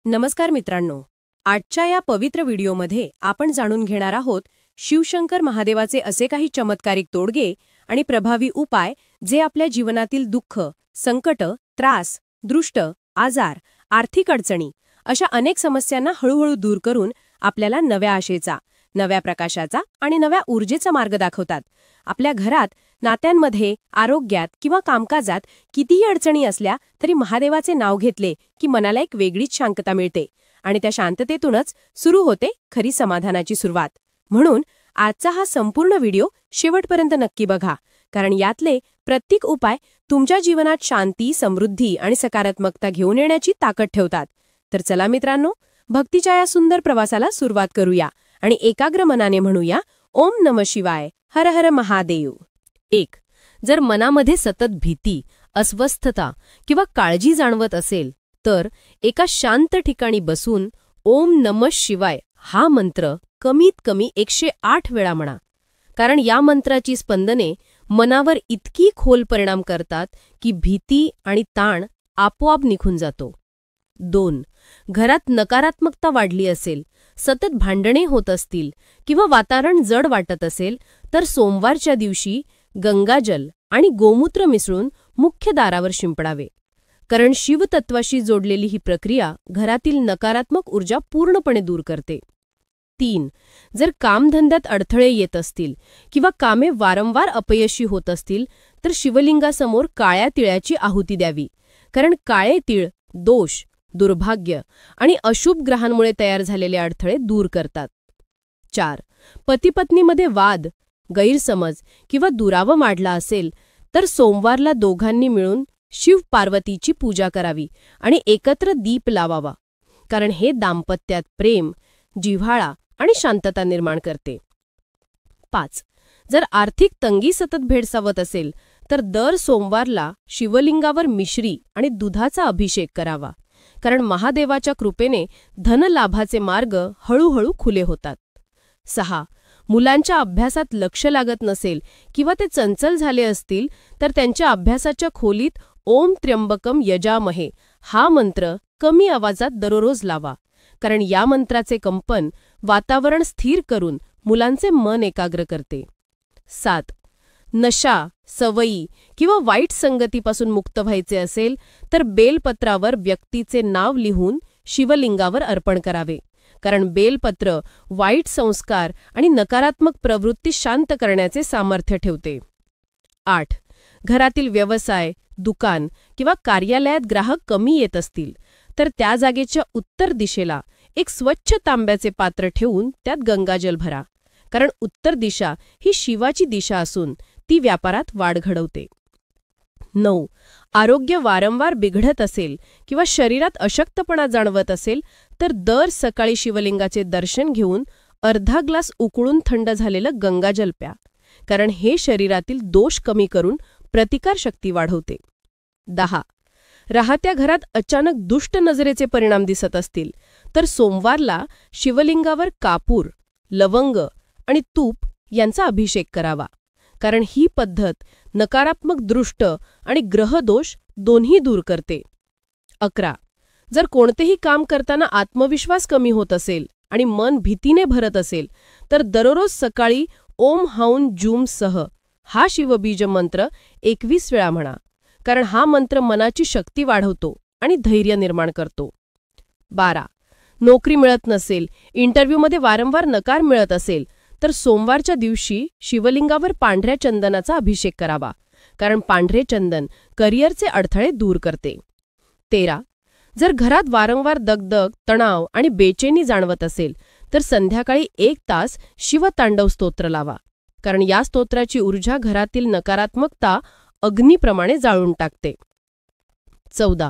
नमस्कार मित्रांनो, आजच्या या पवित्र व्हिडिओमध्ये आपण जाणून घेणार आहोत शिवशंकर महादेवाचे असे काही चमत्कारिक तोडगे आणि प्रभावी उपाय जे आपल्या जीवनातील दुःख, संकट, त्रास, दृष्ट, आजार, आर्थिक अडचणी अशा अनेक समस्यांना हळूहळू दूर करून आपल्याला नव्या आशेचा, नव्या प्रकाशाचा आणि नव्या ऊर्जेचा मार्ग दाखवतात. आपल्या घरात, नात्यांमध्ये, आरोग्यात किंवा कामकाजात कितीही अडचणी असल्या तरी महादेवाचे नाव घेतले की मनाला एक वेगळीच शांतता मिळते आणि त्या शांततेतूनच सुरू होते खरी समाधानाची सुरुवात. म्हणून आजचा हा संपूर्ण व्हिडिओ शेवटपर्यंत नक्की बघा, कारण यातले प्रत्येक उपाय तुमच्या जीवनात शांती, समृद्धी आणि सकारात्मकता घेऊन येण्याची ताकद ठेवतात. तर चला मित्रांनो, भक्तीच्या या सुंदर प्रवासाला सुरुवात करूया आणि एकाग्र मनाने म्हणूया ओम नमः शिवाय, हर हर महादेव. 1. जर मनामध्ये सतत भीती, अस्वस्थता किंवा काळजी जाणवत असेल तर एका शांत ठिकाणी बसून ओम नमः शिवाय हा मंत्र कमीत कमी 108 वेळा म्हणा, कारण या मंत्राची स्पंदने मनावर इतकी खोल परिणाम करतात की भीती आणि ताण आपोआप निघून जातो. 2. घरात नकारात्मकता वाढली असेल, सतत भांडणे होत असतील किंवा वातावरण जड वाटत असेल तर सोमवारच्या दिवशी गंगाजल आणि गोमूत्र मिसळून मुख्य दारावर शिंपडावे, कारण शिवतत्वाशी जोडलेली ही प्रक्रिया घरातील नकारात्मक ऊर्जा पूर्णपणे दूर करते. 3. जर कामधंद्यात अडथळे येत असतील किंवा कामे वारंवार अपयशी होत असतील तर शिवलिंगासमोर काळ्या तिळाची आहुती द्यावी, कारण काळे तीळ दोष, दुर्भाग्य आणि अशुभ ग्रहांमुळे तयार झालेले अडथळे दूर करतात. 4. पती-पत्नीमध्ये वाद, गैरसमज किंवा दुरावा वाढला असेल तर सोमवारला दोघांनी मिळून शिव-पार्वतीची पूजा करावी आणि एकत्र दीप लावावा, कारण हे दाम्पत्यात प्रेम, जिव्हाळा आणि शांतता निर्माण करते. 5. जर आर्थिक तंगी सतत भेडसावत असेल तर दर सोमवारला शिवलिंगावर मिश्री आणि दुधाचा अभिषेक करावा, कारण महादेवाच्या कृपेने धनलाभाचे मार्ग हळूहळू खुले होतात. 6. मुलांच्या अभ्यासात लक्ष लागत नसेल किंवा ते चंचल झाले असतील तर त्यांच्या अभ्यासाच्या खोलीत ओम त्र्यंबकम यजामहे हा मंत्र कमी आवाजात दररोज लावा, कारण या मंत्राचे कंपन वातावरण स्थिर करून मुलांचे मन एकाग्र करते. 7. नशा, सवयी किंवा वाईट संगतीपासून मुक्त व्हायचे असेल तर बेलपत्रावर व्यक्तीचे नाव लिहून शिवलिंगावर अर्पण करावे, कारण बेलपत्र वाईट संस्कार आणि नकारात्मक प्रवृत्ती शांत करण्याचे सामर्थ्य ठेवते. 8. घरातील व्यवसाय, दुकान किंवा कार्यालयात ग्राहक कमी येत असतील तर त्या जागेच्या उत्तर दिशेला एक स्वच्छ तांब्याचे पात्र ठेवून त्यात गंगाजल भरा, कारण उत्तर दिशा ही शिवाची दिशा असून ती व्यापारात वाढ घडवते. 9. आरोग्य वारंवार बिघडत असेल किंवा शरीरात अशक्तपणा जाणवत असेल तर दर सकाळी शिवलिंगाचे दर्शन घेऊन अर्धा ग्लास उकळून थंड झालेलं गंगाजल प्या, कारण हे शरीरातील दोष कमी करून प्रतिकारशक्ती वाढवते. 10. राहत्या घरात अचानक दुष्ट नजरेचे परिणाम दिसत असतील तर सोमवारला शिवलिंगावर कापूर, लवंग आणि तूप यांचा अभिषेक करावा, कारण ही पद्धत नकारात्मक दृष्ट आणि ग्रहदोष दोन्ही दूर करते. 11. जर कोणतेही काम करताना आत्मविश्वास कमी होत असेल आणि मन भीतीने भरत असेल तर दररोज सकाळी ओम हौन जूम सह हा शिवबीज मंत्र 21 वेळा म्हणा, कारण हा मंत्र मनाची शक्ती वाढवतो आणि धैर्य निर्माण करतो. 12. नोकरी मिळत नसेल, इंटरव्ह्यूमध्ये वारंवार नकार मिळत असेल तर सोमवारच्या दिवशी शिवलिंगावर पांढऱ्या चंदनाचा अभिषेक करावा, कारण पांढरे चंदन करिअरचे अडथळे दूर करते. 13. जर घरात वारंवार दगदग, तणाव आणि बेचैनी जाणवत असेल तर संध्याकाळी 1 तास शिवतांडव स्तोत्र लावा, कारण या स्तोत्राची ऊर्जा घरातील नकारात्मकता अग्नीप्रमाणे जाळून टाकते. 14.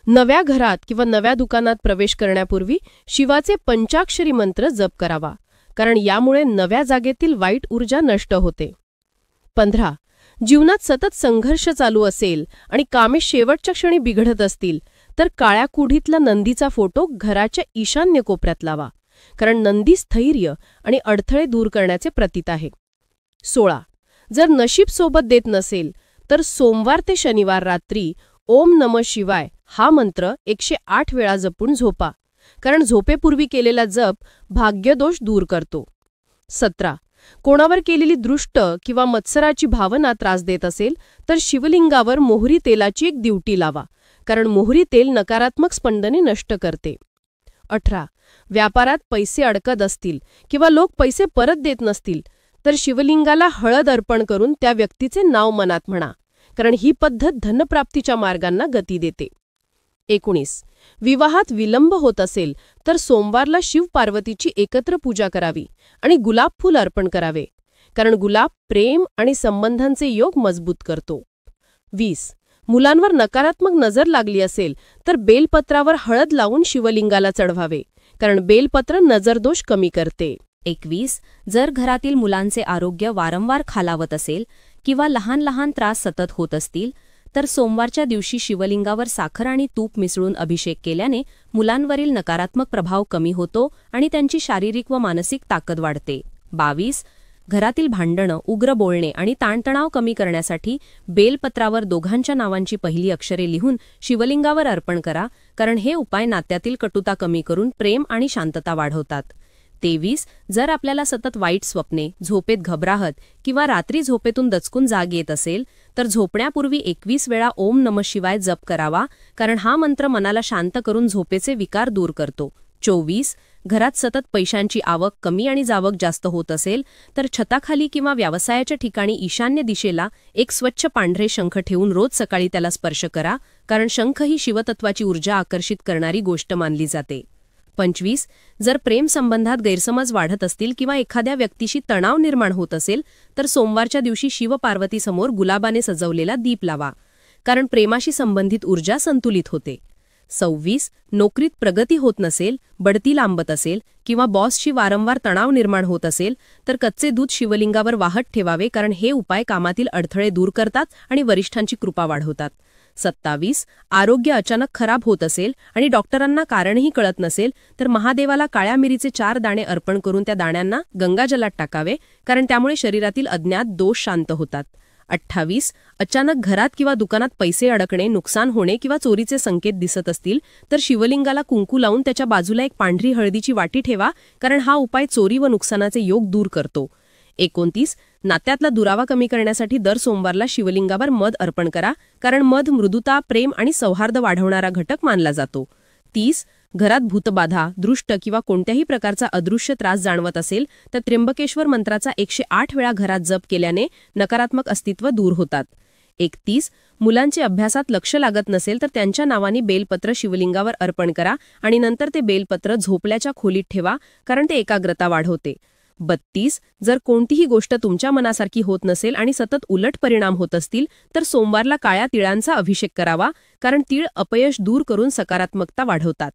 नव्या घरात किंवा नव्या दुकानात प्रवेश करण्यापूर्वी शिवाचे पंचाक्षरी मंत्र जप करावा, कारण यामुळे नव्या जागेतील वाईट ऊर्जा नष्ट होते. 15. जीवनात सतत संघर्ष चालू असेल आणि कामे शेवटच्या क्षणी बिघडत असतील तर काळ्या कुढीतला नंदीचा फोटो घराच्या ईशान्य कोपऱ्यात लावा, कारण नंदी स्थैर्य आणि अडथळे दूर करण्याचे प्रतीक आहे. 16. जर नशीब सोबत देत नसेल तर सोमवार ते शनिवार रात्री ओम नमः शिवाय हा मंत्र 108 वेळा जपून झोपा, कारण झोपेपूर्वी केलेला जप भाग्यदोष दूर करतो. 17. कोणावर केलेली दृष्ट किंवा मत्सराची भावना त्रास देत असेल तर शिवलिंगावर मोहरी तेलाची एक दिवटी लावा, कारण मोहरी तेल नकारात्मक स्पंदने नष्ट करते. 18. व्यापारात पैसे अडकत असतील किंवा लोक पैसे परत देत नसतील तर शिवलिंगाला हळद अर्पण करून त्या व्यक्तीचे नाव मनात म्हणा, कारण ही पद्धत धनप्राप्तीच्या मार्गांना गती देते. 19. विवाहात विलंब होत असेल तर सोमवारला शिव पार्वतीची एकत्र पूजा करावी आणि गुलाब फूल अर्पण करावे, कारण गुलाब प्रेम आणि संबंधांचे योग मजबूत करतो. 20. मुलांवर नकारात्मक नजर लागली असेल तर बेलपत्रावर हळद लावून शिवलिंगाला चढवावे, कारण बेलपत्र नजरदोष कमी करते. 21. जर घरातील मुलांचे आरोग्य वारंवार खालावत असेल किंवा लहान लहान त्रास सतत होत असतील तर सोमवारच्या दिवशी शिवलिंगावर साखर आणि तूप मिसळून अभिषेक केल्याने मुलांवरील नकारात्मक प्रभाव कमी होतो आणि त्यांची शारीरिक व मानसिक ताकद वाढते. 22. घरातील भांडणं, उग्र बोलणे आणि ताणतणाव कमी करण्यासाठी बेलपत्रावर दोघांच्या नावांची पहिली अक्षरे लिहून शिवलिंगावर अर्पण करा, कारण हे उपाय नात्यातील कटुता कमी करून प्रेम आणि शांतता वाढवतात. 23. जर आपल्याला सतत वाईट स्वप्ने, झोपेत घबराहट किंवा रात्री झोपेतून दचकून जाग येत असेल तर झोपण्यापूर्वी 21 वेळा ओम नमः शिवाय जप करावा, कारण हा मंत्र मनाला शांत करून झोपेचे विकार दूर करतो. 24. घरात सतत पैशांची आवक कमी आणि जावक जास्त होत असेल तर छताखाली किंवा व्यवसायाच्या ठिकाणी ईशान्य दिशेला एक स्वच्छ पांढरे शंख ठेवून रोज सकाळी त्याला स्पर्श करा, कारण शंख ही शिवतत्वाची ऊर्जा आकर्षित करणारी गोष्ट मानली जाते. 25. जर प्रेम संबंधात गैरसमज वाढत असतील किंवा एखाद्या व्यक्तीशी तणाव निर्माण होत असेल तर सोमवारच्या दिवशी शिवपार्वतीसमोर गुलाबाने सजवलेला दीप लावा, कारण प्रेमाशी संबंधित ऊर्जा संतुलित होते. 26. नोकरीत प्रगती होत नसेल, बढती लांबत असेल किंवा बॉसशी वारंवार तणाव निर्माण होत असेल तर कच्चे दूध शिवलिंगावर वाहत ठेवावे, कारण हे उपाय कामातील अडथळे दूर करतात आणि वरिष्ठांची कृपा वाढवतात. 27. आरोग्य अचानक खराब होत असेल आणि डॉक्टरांना कारणही कळत नसेल तर महादेवाला काळ्या मिरीचे 4 दाणे अर्पण करून त्या दाण्यांना गंगाजलात टाकावे, कारण त्यामुळे शरीरातील अज्ञात दोष शांत होतात. 28. अचानक घरात किंवा दुकानात पैसे अडकणे, नुकसान होणे किंवा चोरीचे संकेत दिसत असतील तर शिवलिंगाला कुंकू लावून त्याच्या बाजूला एक पांढरी हळदीची वाटी ठेवा, कारण हा उपाय चोरी व नुकसानाचे योग दूर करतो. 29. नात्यातला दुरावा कमी करण्यासाठी दर सोमवारला शिवलिंगावर मध अर्पण करा, कारण मध मृदुता, प्रेम आणि सौहार्द वाढवणारा घटक मानला जातो. 30. घरात भूतबाधा, दृष्ट किंवा कोणत्याही प्रकारचा अदृश्य त्रास जाणवत असेल तर त्र्यंबकेश्वर मंत्राचा 108 वेळा घरात जप केल्याने नकारात्मक अस्तित्व दूर होतात. 31. मुलांचे अभ्यासात लक्ष लागत नसेल तर त्यांच्या नावाने बेलपत्र शिवलिंगावर अर्पण करा आणि नंतर ते बेलपत्र झोपल्याच्या खोलीत ठेवा, कारण ते एकाग्रता वाढवते. 32. जर कोणतीही गोष्ट तुमच्या मनासारखी होत नसेल आणि सतत उलट परिणाम होत असतील तर सोमवारला काळ्या तिळांचा अभिषेक करावा, कारण तीळ अपयश दूर करून सकारात्मकता वाढवतात.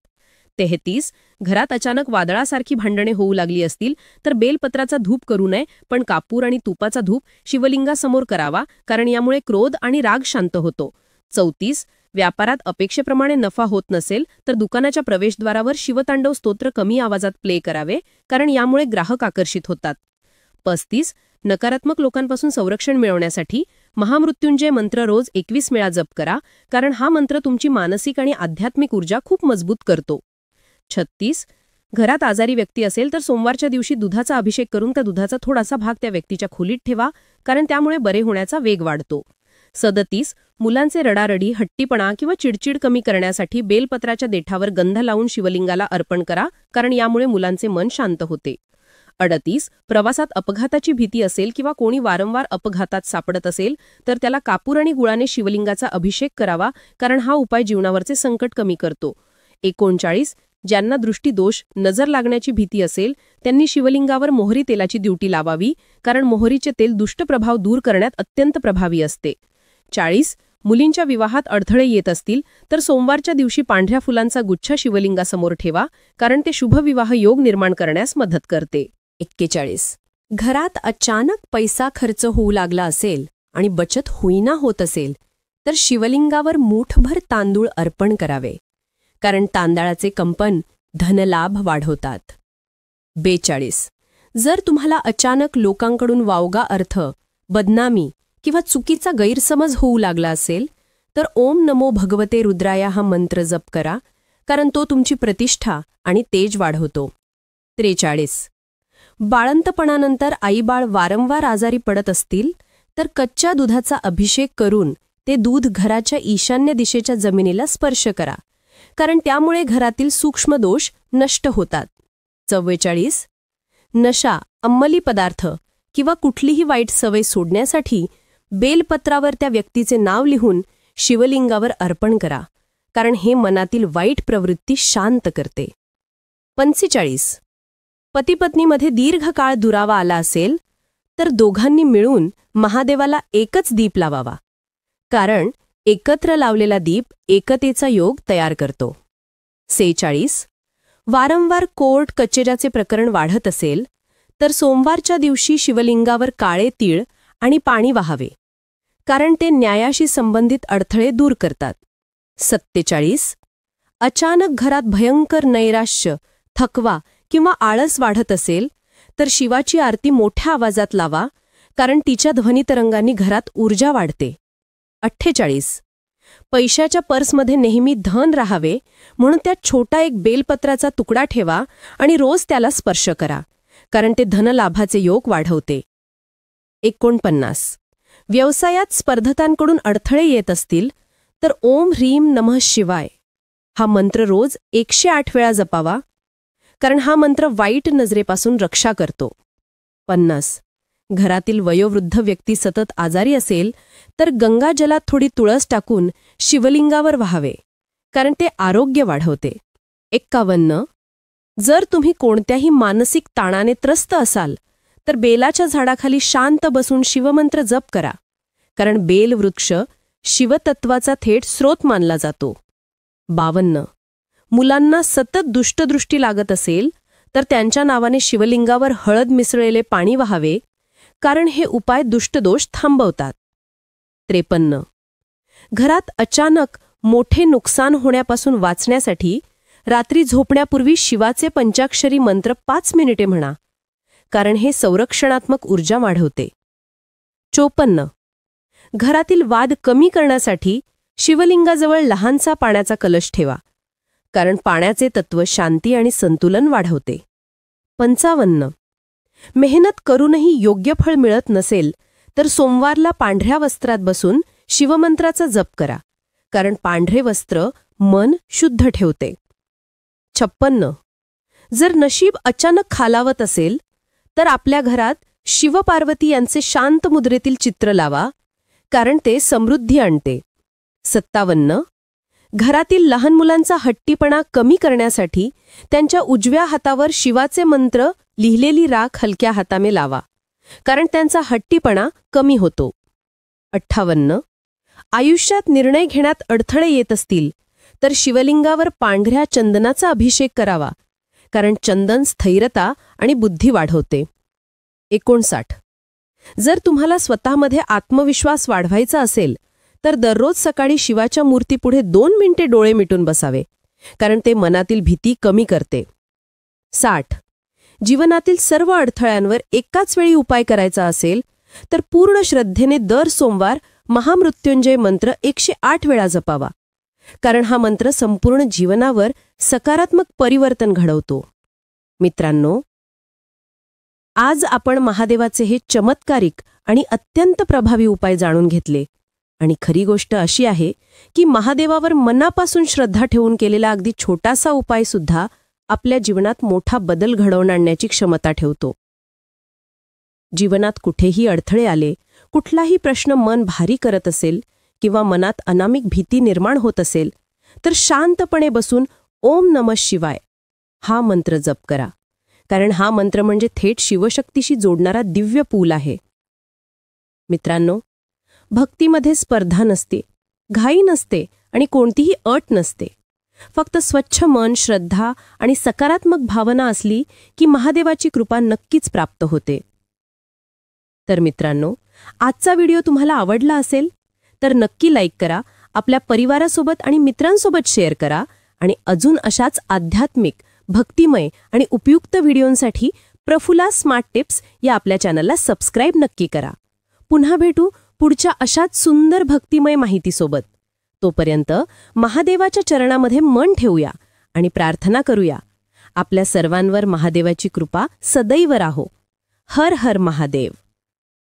33. घरात अचानक वादळासारखी भांडणे होऊ लागली असतील तर बेलपत्राचा धूप करू नये, पण कापूर आणि तुपाचा धूप शिवलिंगासमोर करावा, कारण यामुळे क्रोध आणि राग शांत होतो. 34. व्यापारात अपेक्षेप्रमाणे नफा होत नसेल तर दुकानाच्या प्रवेशद्वारावर शिवतांडव स्तोत्र कमी आवाजात प्ले करावे, कारण यामुळे ग्राहक आकर्षित होतात. 35. नकारात्मक लोकांपासून संरक्षण मिळवण्यासाठी महामृत्युंजय मंत्र रोज 21 वेळा जप करा, कारण हा मंत्र तुमची मानसिक आणि आध्यात्मिक ऊर्जा खूप मजबूत करतो. 36. घरात आजारी व्यक्ती असेल तर सोमवारच्या दिवशी दुधाचा अभिषेक करून त्या दुधाचा थोडासा भाग त्या व्यक्तीच्या खोलीत ठेवा, कारण त्यामुळे बरे होण्याचा वेग वाढतो. 37. मुलांचे रडारडी, हट्टीपणा किंवा चिडचिड कमी करण्यासाठी बेलपत्राच्या देठावर गंध लावून शिवलिंगाला अर्पण करा, कारण यामुळे मुलांचे मन शांत होते. 38. प्रवासात अपघाताची भीती असेल किंवा कोणी वारंवार अपघातात सापडत असेल तर त्याला कापूर आणि गुळाने शिवलिंगाचा अभिषेक करावा, कारण हा उपाय जीवनावरचे संकट कमी करतो. 39. ज्यांना दृष्टीदोष, नजर लागण्याची भीती असेल त्यांनी शिवलिंगावर मोहरी तेलाची दिवटी लावावी, कारण मोहरीचे तेल दुष्ट प्रभाव दूर करण्यात अत्यंत प्रभावी असते. 40. मुलींच्या विवाहात अडथळे येत असतील तर सोमवारच्या दिवशी पांढऱ्या फुलांचा गुच्छ शिवलिंगासमोर ठेवा, कारण ते शुभविवाह योग निर्माण करण्यास मदत करते. 41. घरात अचानक पैसा खर्च होऊ लागला असेल आणि बचत होईना होत असेल तर शिवलिंगावर मूठभर तांदूळ अर्पण करावे, कारण तांदळाचे कंपन धनलाभ वाढवतात. 42. जर तुम्हाला अचानक लोकांकडून वावगा अर्थ, बदनामी किंवा चुकीचा गैरसमज होऊ लागला असेल तर ओम नमो भगवते रुद्राया हा मंत्र जप करा, कारण तो तुमची प्रतिष्ठा आणि तेज वाढवतो. 43. बाळंतपणानंतर आईबाळ वारंवार आजारी पडत असतील तर कच्च्या दुधाचा अभिषेक करून ते दूध घराच्या ईशान्य दिशेच्या जमिनीला स्पर्श करा, कारण त्यामुळे घरातील सूक्ष्म दोष नष्ट होतात. 44. नशा, अंमली पदार्थ किंवा कुठलीही वाईट सवय सोडण्यासाठी बेलपत्रावर त्या व्यक्तीचे नाव लिहून शिवलिंगावर अर्पण करा, कारण हे मनातील वाईट प्रवृत्ती शांत करते. 45. पतीपत्नीमध्ये दीर्घकाळ दुरावा आला असेल तर दोघांनी मिळून महादेवाला एकच दीप लावावा, कारण एकत्र लावलेला दीप एकतेचा योग तयार करतो. 46. वारंवार कोर्ट कचेऱ्याचे प्रकरण वाढत असेल तर सोमवारच्या दिवशी शिवलिंगावर काळे तीळ आणि पाणी वाहावे, कारण ते न्यायाशी संबंधित अडथळे दूर करतात. 47. अचानक घरात भयंकर नैराश्य, थकवा किंवा आळस वाढत असेल तर शिवाची आरती मोठ्या आवाजात लावा, कारण तिच्या ध्वनितरंगांनी घरात ऊर्जा वाढते. 48. पैशाच्या पर्समध्ये नेहमी धन राहावे म्हणून त्यात छोटा एक बेलपत्राचा तुकडा ठेवा आणि रोज त्याला स्पर्श करा, कारण ते धनलाभाचे योग वाढवते. 49. व्यवसायात स्पर्धकांकडून अडथळे येत असतील तर ओम ह्रीम नमः शिवाय हा मंत्र रोज 108 वेळा जपावा, कारण हा मंत्र वाईट नजरेपासून रक्षा करतो. 50. घरातील वयोवृद्ध व्यक्ती सतत आजारी असेल तर गंगाजलात थोडी तुळस टाकून शिवलिंगावर वाहावे, कारण ते आरोग्य वाढवते. 51. जर तुम्ही कोणत्याही मानसिक ताणाने त्रस्त असाल तर बेलाच्या झाडाखाली शांत बसून शिवमंत्र जप करा, कारण बेल वृक्ष शिवतत्वाचा थेट स्रोत मानला जातो. 52. मुलांना सतत दुष्टदृष्टी लागत असेल तर त्यांच्या नावाने शिवलिंगावर हळद मिसळलेले पाणी वाहावे, कारण हे उपाय दुष्टदोष थांबवतात. 53. घरात अचानक मोठे नुकसान होण्यापासून वाचण्यासाठी रात्री झोपण्यापूर्वी शिवाचे पंचाक्षरी मंत्र 5 मिनिटे म्हणा, कारण हे संरक्षणात्मक ऊर्जा वाढवते. 54. घरातील वाद कमी करण्यासाठी शिवलिंगाजवळ लहानसा पाण्याचा कलश ठेवा, कारण पाण्याचे तत्व शांती आणि संतुलन वाढवते. 55. मेहनत करूनही योग्य फळ मिळत नसेल तर सोमवारला पांढऱ्या वस्त्रात बसून शिवमंत्राचा जप करा, कारण पांढरे वस्त्र मन शुद्ध ठेवते. 56. जर नशीब अचानक खालावत असेल तर आपल्या घरात शिवपार्वती यांचे शांत मुद्रेतील चित्र लावा, कारण ते समृद्धी आणते. 57. घरातील लहान मुलांचा हट्टीपणा कमी करण्यासाठी त्यांच्या उजव्या हातावर शिवाचे मंत्र लिहिलेली राख हलक्या हाताने लावा, कारण त्यांचा हट्टीपणा कमी होतो. 58. आयुष्यात निर्णय घेण्यात अडथळे येत असतील तर शिवलिंगावर पांढऱ्या चंदनाचा अभिषेक करावा, कारण चंदन स्थैर्यता आणि बुद्धी वाढवते. 59. जर तुम्हाला स्वतःमध्ये आत्मविश्वास वाढवायचा असेल तर दररोज सकाळी शिवाच्या मूर्तीपुढे 2 मिनिटे डोळे मिटून बसावे, कारण ते मनातील भीती कमी करते. 60. जीवनातील सर्व अडथळ्यांवर एकाच वेळी उपाय करायचा असेल तर पूर्ण श्रद्धेने दर सोमवार महामृत्युंजय मंत्र 108 वेळा जपावा, कारण हा मंत्र संपूर्ण जीवनावर सकारात्मक परिवर्तन घडवतो. मित्रांनो, आज आपण महादेवाचे हे चमत्कारिक आणि अत्यंत प्रभावी उपाय जाणून घेतले, आणि खरी गोष्ट अशी आहे की महादेवावर मनापासून श्रद्धा ठेवून केलेला अगदी छोटासा उपाय सुद्धा आपल्या जीवनात मोठा बदल घडवून आणण्याची क्षमता ठेवतो. जीवनात कुठेही अडथळे आले, कुठलाही प्रश्न मन भारी करत असेल किंवा मनात अनामिक भीती निर्माण होत असेल तर शांतपणे बसून ओम नमः शिवाय हा मंत्र जप करा, कारण हा मंत्र म्हणजे थेट शिवशक्तीशी जोडणारा दिव्य पूल आहे. मित्रांनो, भक्तीमध्ये स्पर्धा नसते, घाई नसते आणि कोणतीही अट नसते. फक्त स्वच्छ मन, श्रद्धा आणि सकारात्मक भावना असली की महादेवाची कृपा नक्कीच प्राप्त होते. तर मित्रांनो, आजचा व्हिडिओ तुम्हाला आवडला असेल तर नक्की लाईक करा, आपल्या परिवारासोबत आणि मित्रांसोबत शेअर करा, आणि अजून अशाच आध्यात्मिक, भक्तिमय आणि उपयुक्त व्हिडिओंसाठी प्रफुल्ला स्मार्ट टिप्स या आपल्या चॅनलला सबस्क्राईब नक्की करा. पुन्हा भेटू पुढच्या अशाच सुंदर भक्तिमय माहितीसोबत. तोपर्यंत महादेवाच्या चरणामध्ये मन ठेवूया आणि प्रार्थना करूया. आपल्या सर्वांवर महादेवाची कृपा सदैव राहो. हर हर महादेव.